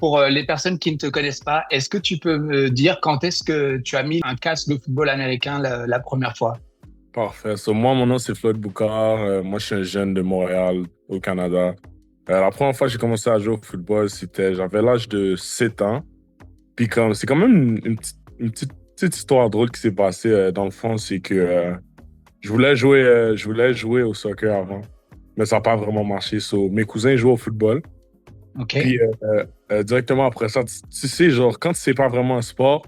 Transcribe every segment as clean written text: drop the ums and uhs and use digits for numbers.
pour les personnes qui ne te connaissent pas, est-ce que tu peux me dire quand est-ce que tu as mis un casque de football américain la première fois? Parfait. Moi, mon nom, c'est Floyd Boucard. Moi, je suis un jeune de Montréal, au Canada. La première fois que j'ai commencé à jouer au football, j'avais l'âge de 7 ans. Puis c'est quand même petite histoire drôle qui s'est passée dans le fond, c'est que je voulais jouer au soccer avant, mais ça n'a pas vraiment marché. Mes cousins jouent au football. Ok. Puis directement après ça, tu sais, genre, quand tu sais pas vraiment un sport,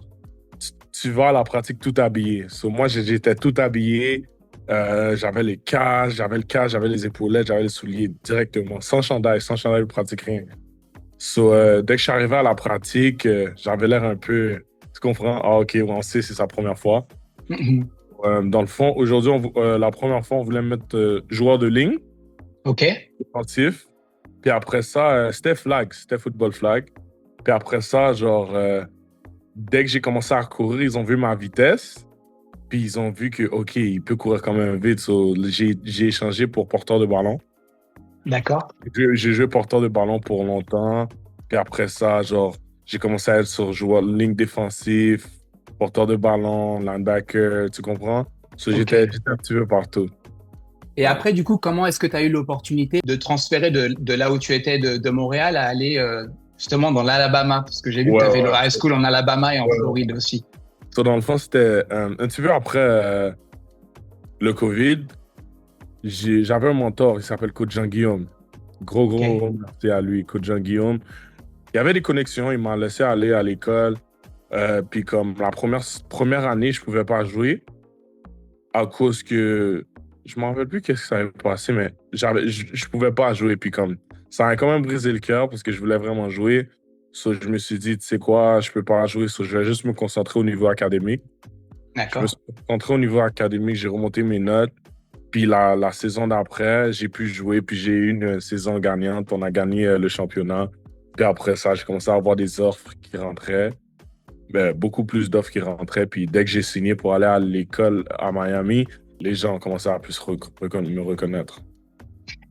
tu vas à la pratique tout habillé. Moi, j'étais tout habillé. J'avais le casque, j'avais les épaulettes, j'avais les souliers directement, sans chandail, je pratique rien. Dès que je suis arrivé à la pratique, j'avais l'air un peu, tu comprends? Ah, ok, on sait, c'est sa première fois. Mhm. Dans le fond, aujourd'hui, la première fois, on voulait me mettre joueur de ligne, Ok. défensif. Puis après ça, c'était football flag. Puis après ça, genre, dès que j'ai commencé à courir, ils ont vu ma vitesse. Puis ils ont vu que, OK, il peut courir quand même vite. J'ai échangé pour porteur de ballon. D'accord. J'ai joué porteur de ballon pour longtemps. Puis après ça, genre, j'ai commencé à être sur joueur ligne défensif, porteur de ballon, linebacker, tu comprends? Ok. J'étais un petit peu partout. Et Ouais. après, du coup, comment est-ce que tu as eu l'opportunité de transférer de là où tu étais de Montréal à aller justement dans l'Alabama? Parce que j'ai vu que tu Ouais, as fait le ouais. high school en Alabama et en Ouais. Floride aussi. Dans le fond, c'était un petit peu après le COVID. J'avais un mentor, il s'appelle Coach Jean-Guillaume. Ok. Gros merci à lui, Coach Jean-Guillaume. Il y avait des connexions, il m'a laissé aller à l'école. Puis comme la première année, je pouvais pas jouer à cause que je m'en rappelle plus qu'est-ce que ça avait passé, mais je pouvais pas jouer. Puis comme ça a quand même brisé le cœur parce que je voulais vraiment jouer. Je me suis dit, tu sais quoi, je peux pas jouer, je vais juste me concentrer au niveau académique. Je me D'accord. suis concentré au niveau académique, j'ai remonté mes notes. Puis la saison d'après, j'ai pu jouer, puis j'ai eu une saison gagnante. On a gagné le championnat. Puis après ça, j'ai commencé à avoir des offres qui rentraient. Beaucoup plus d'offres qui rentraient. Puis dès que j'ai signé pour aller à l'école à Miami, les gens ont commencé à plus me reconnaître.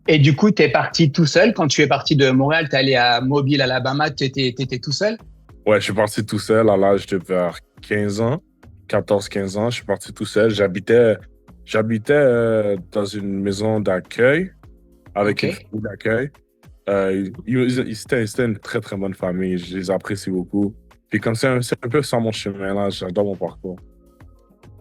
Et du coup, tu es parti tout seul. Quand tu es parti de Montréal, tu es allé à Mobile, Alabama, tu étais tout seul? Ouais, je suis parti tout seul à l'âge de vers 15 ans, 14-15 ans. Je suis parti tout seul. J'habitais dans une maison d'accueil avec une Ok. famille d'accueil. C'était une très, très bonne famille. Je les apprécie beaucoup. Puis comme c'est un peu ça mon chemin, là, j'adore mon parcours.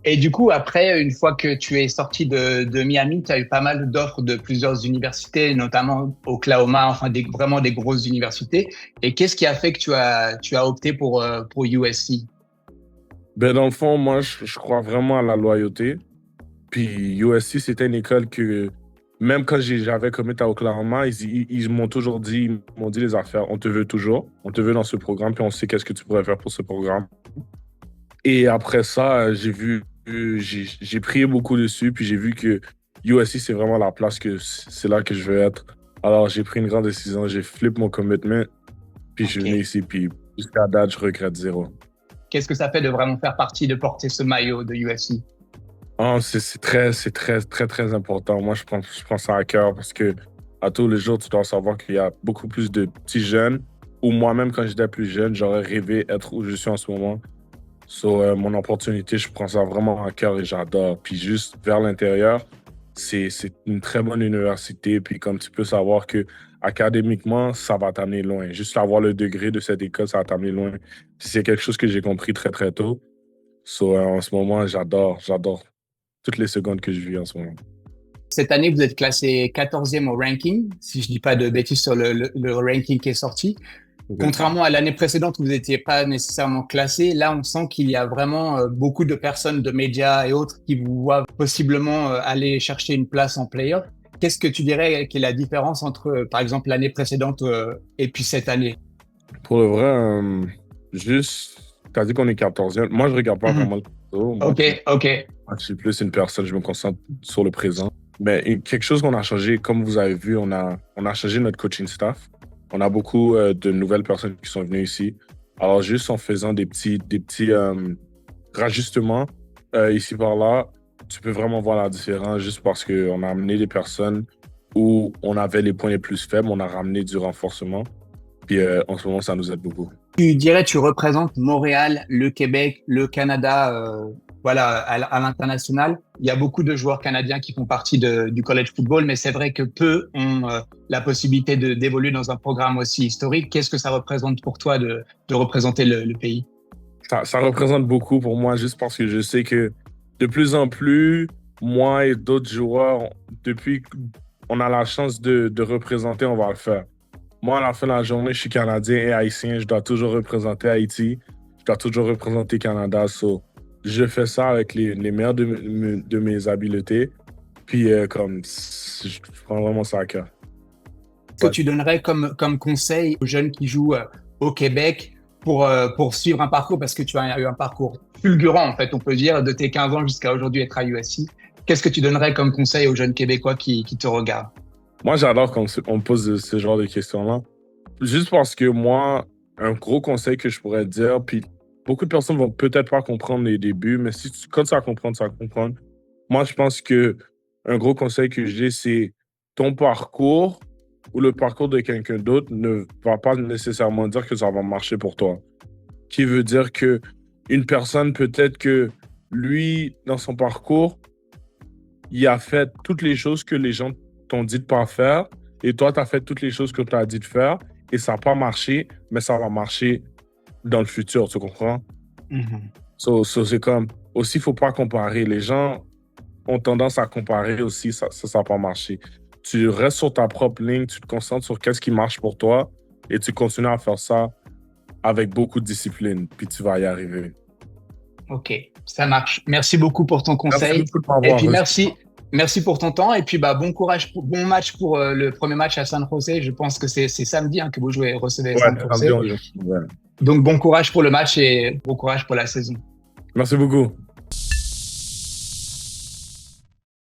Et du coup, après, une fois que tu es sorti de Miami, tu as eu pas mal d'offres de plusieurs universités, notamment Oklahoma, enfin vraiment des grosses universités. Et qu'est-ce qui a fait que tu as opté pour USC? Dans le fond, moi, je crois vraiment à la loyauté. Puis USC, c'était une école que, même quand j'avais commit à Oklahoma, ils m'ont toujours dit, ils m'ont dit les affaires, on te veut toujours, on te veut dans ce programme, puis on sait qu'est-ce que tu pourrais faire pour ce programme. Et après ça, j'ai prié beaucoup dessus, puis j'ai vu que USC, c'est vraiment la place c'est là que je veux être. Alors, j'ai pris une grande décision, j'ai flip mon commitment, puis je suis venu Ok. ici, puis jusqu'à date, je regrette zéro. Qu'est-ce que ça fait de vraiment faire partie, de porter ce maillot de USC? Ah, c'est très, très, très important. Moi, je prends ça à cœur parce que à tous les jours, tu dois savoir qu'il y a beaucoup plus de petits jeunes, ou moi-même, quand j'étais plus jeune, j'aurais rêvé être où je suis en ce moment. Mon opportunité, je prends ça vraiment à cœur et j'adore. Puis juste vers l'intérieur, c'est une très bonne université. Puis comme tu peux savoir que académiquement, ça va t'amener loin. Juste avoir le degré de cette école, ça va t'amener loin. Puis c'est quelque chose que j'ai compris très, très tôt. En ce moment, j'adore toutes les secondes que je vis en ce moment. Cette année, vous êtes classé 14e au ranking, si je dis pas de bêtises sur le ranking qui est sorti. Ok. Contrairement à l'année précédente où vous n'étiez pas nécessairement classé, là, on sent qu'il y a vraiment beaucoup de personnes, de médias et autres qui vous voient possiblement aller chercher une place en playoff. Qu'est-ce que tu dirais qui est la différence entre, par exemple, l'année précédente et puis cette année? Pour le vrai, juste, t'as dit qu'on est 14e. Moi, je regarde pas Mhm. vraiment le plateau. Ok, ok, Moi, je suis plus une personne, je me concentre sur le présent. Mais quelque chose qu'on a changé, comme vous avez vu, on a changé notre coaching staff. On a beaucoup de nouvelles personnes qui sont venues ici. Alors, juste en faisant des petits rajustements ici par là, tu peux vraiment voir la différence juste parce qu'on a amené des personnes où on avait les points les plus faibles, on a ramené du renforcement. Puis en ce moment, ça nous aide beaucoup. Tu dirais, tu représentes Montréal, le Québec, le Canada, voilà, à l'international. Il y a beaucoup de joueurs canadiens qui font partie du college football, mais c'est vrai que peu ont la possibilité d'évoluer dans un programme aussi historique. Qu'est-ce que ça représente pour toi de représenter le pays? Ça représente beaucoup pour moi, juste parce que je sais que de plus en plus, moi et d'autres joueurs, depuis qu'on a la chance de représenter, on va le faire. Moi, à la fin de la journée, je suis Canadien et Haïtien. Je dois toujours représenter Haïti. Je dois toujours représenter Canada. So, je fais ça avec les meilleurs de mes habiletés. Puis, je prends vraiment ça à cœur. Que tu donnerais comme conseil aux jeunes qui jouent au Québec pour suivre un parcours, parce que tu as eu un parcours fulgurant, en fait, on peut dire, de tes 15 ans jusqu'à aujourd'hui être à USC. Qu'est-ce que tu donnerais comme conseil aux jeunes Québécois qui te regardent? Moi, j'adore quand on me pose ce genre de questions-là. Juste parce que moi, un gros conseil que je pourrais dire, puis beaucoup de personnes vont peut-être pas comprendre les débuts, mais si tu, quand tu vas comprendre, tu vas comprendre. Moi, je pense que un gros conseil que j'ai, c'est ton parcours ou le parcours de quelqu'un d'autre ne va pas nécessairement dire que ça va marcher pour toi. Qui veut dire que une personne, peut-être que lui, dans son parcours, il a fait toutes les choses que les gens t'ont dit de pas faire, et toi, tu as fait toutes les choses que tu as dit de faire, et ça n'a pas marché, mais ça va marcher dans le futur, tu comprends? Mhm. C'est comme, aussi, il ne faut pas comparer. Les gens ont tendance à comparer aussi, ça n'a pas marché. Tu restes sur ta propre ligne, tu te concentres sur qu'est-ce qui marche pour toi, et tu continues à faire ça avec beaucoup de discipline, puis tu vas y arriver. Ok, ça marche. Merci beaucoup pour ton Merci conseil. beaucoup de Et m'avoir puis reçu. merci pour ton temps. Et puis bah bon courage, bon match pour le premier match à San José. Je pense que c'est samedi hein, que vous jouez, recevez Ouais, San samedi, José. ouais. Donc bon courage pour le match et bon courage pour la saison. Merci beaucoup.